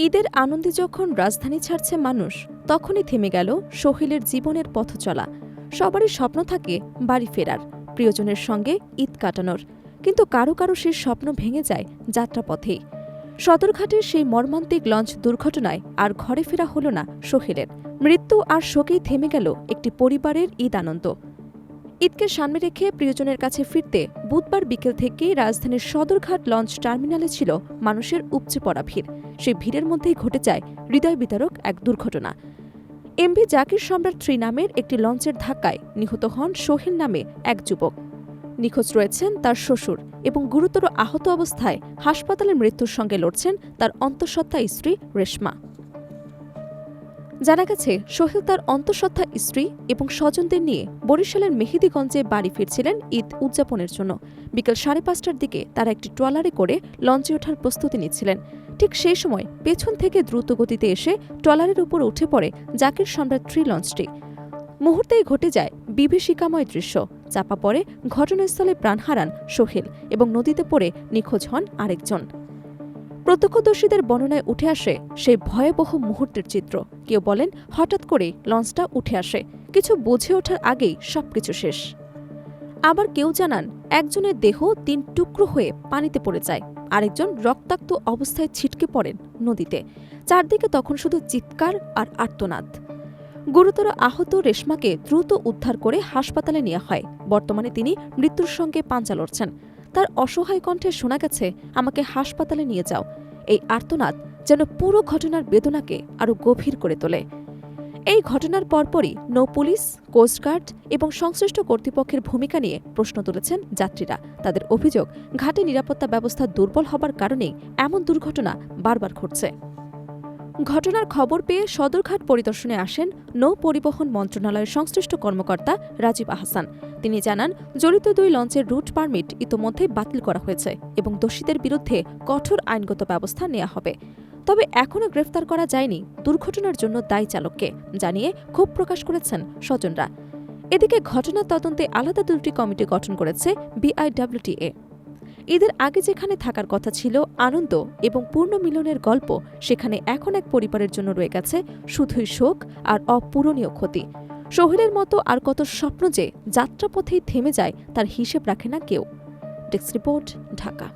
ঈদের আনন্দে যখন রাজধানী ছাড়ছে মানুষ, তখনই থেমে গেল সোহেলের জীবনের পথ চলা। সবারই স্বপ্ন থাকে বাড়ি ফেরার, প্রিয়জনের সঙ্গে ঈদ কাটানোর, কিন্তু কারো কারো সেই স্বপ্ন ভেঙে যায় যাত্রাপথেই। সদরঘাটের সেই মর্মান্তিক লঞ্চ দুর্ঘটনায় আর ঘরে ফেরা হল না সোহেলের। মৃত্যু আর শোকেই থেমে গেল একটি পরিবারের ঈদ আনন্দ। ঈদকে সামনে রেখে প্রিয়জনের কাছে ফিরতে বুধবার বিকেল থেকেই রাজধানীর সদরঘাট লঞ্চ টার্মিনালে ছিল মানুষের উপচে পড়া ভিড়। সেই ভিড়ের মধ্যেই ঘটে যায় হৃদয় বিদারক এক দুর্ঘটনা। এমভি জাকির সম্রাট 3 নামের একটি লঞ্চের ধাক্কায় নিহত হন সোহেল নামে এক যুবক। নিখোঁজ রয়েছেন তার শ্বশুর এবং গুরুতর আহত অবস্থায় হাসপাতালে মৃত্যুর সঙ্গে লড়ছেন তার অন্তঃসত্ত্বা স্ত্রী রেশমা। জানা গেছে, সোহেল তার অন্তঃসত্ত্বা স্ত্রী এবং স্বজনদের নিয়ে বরিশালের মেহেদীগঞ্জে বাড়ি ফিরছিলেন ঈদ উদযাপনের জন্য। বিকেল 5:30টার দিকে তারা একটি ট্রলারে করে লঞ্চে ওঠার প্রস্তুতি নিচ্ছিলেন। ঠিক সেই সময় পেছন থেকে দ্রুত গতিতে এসে ট্রলারের উপর উঠে পড়ে জাকির সম্রাট 3 লঞ্চটি। মুহূর্তেই ঘটে যায় বিভীষিকাময় দৃশ্য। চাপা পড়ে ঘটনাস্থলে প্রাণ হারান সোহেল এবং নদীতে পড়ে নিখোঁজ হন আরেকজন। প্রত্যক্ষদর্শীদের বর্ণনায় উঠে আসে সেই ভয়াবহ মুহূর্তের চিত্র। কেউ বলেন হঠাৎ করে লঞ্চটা উঠে আসে, কিছু বুঝে ওঠার আগেই সবকিছু শেষ। আবার কেউ জানান একজনের দেহ 3 টুকরো হয়ে পানিতে পড়ে যায়, আরেকজন রক্তাক্ত অবস্থায় ছিটকে পড়েন নদীতে। চারদিকে তখন শুধু চিৎকার আর আর্তনাদ। গুরুতর আহত রেশমাকে দ্রুত উদ্ধার করে হাসপাতালে নেওয়া হয়। বর্তমানে তিনি মৃত্যুর সঙ্গে পাঞ্জা লড়ছেন। তার অসহায় কণ্ঠে শোনা গেছে, আমাকে হাসপাতালে নিয়ে যাও। এই আর্তনাদ যেন পুরো ঘটনার বেদনাকে আরও গভীর করে তোলে। এই ঘটনার পরপরই নৌ পুলিশ, কোস্টগার্ড এবং সংশ্লিষ্ট কর্তৃপক্ষের ভূমিকা নিয়ে প্রশ্ন তুলেছেন যাত্রীরা। তাদের অভিযোগ, ঘাটে নিরাপত্তা ব্যবস্থা দুর্বল হবার কারণেই এমন দুর্ঘটনা বারবার ঘটছে। ঘটনার খবর পেয়ে সদরঘাট পরিদর্শনে আসেন নৌ পরিবহন মন্ত্রণালয়ের সংশ্লিষ্ট কর্মকর্তা রাজীব আহসান। তিনি জানান, জড়িত 2 লঞ্চের রুট পারমিট ইতোমধ্যে বাতিল করা হয়েছে এবং দোষীদের বিরুদ্ধে কঠোর আইনগত ব্যবস্থা নেওয়া হবে। তবে এখনও গ্রেফতার করা যায়নি দুর্ঘটনার জন্য দায়ী চালককে, জানিয়ে ক্ষোভ প্রকাশ করেছেন স্বজনরা। এদিকে ঘটনার তদন্তে আলাদা 2টি কমিটি গঠন করেছে BIWTA। ঈদের আগে যেখানে থাকার কথা ছিল আনন্দ এবং পূর্ণ মিলনের গল্প, সেখানে এখন এক পরিবারের জন্য রয়ে গেছে শুধুই শোক আর অপূরণীয় ক্ষতি। সোহেলের মতো আর কত স্বপ্ন যে যাত্রাপথেই থেমে যায়, তার হিসেব রাখে না কেউ। Desk report, Dhaka.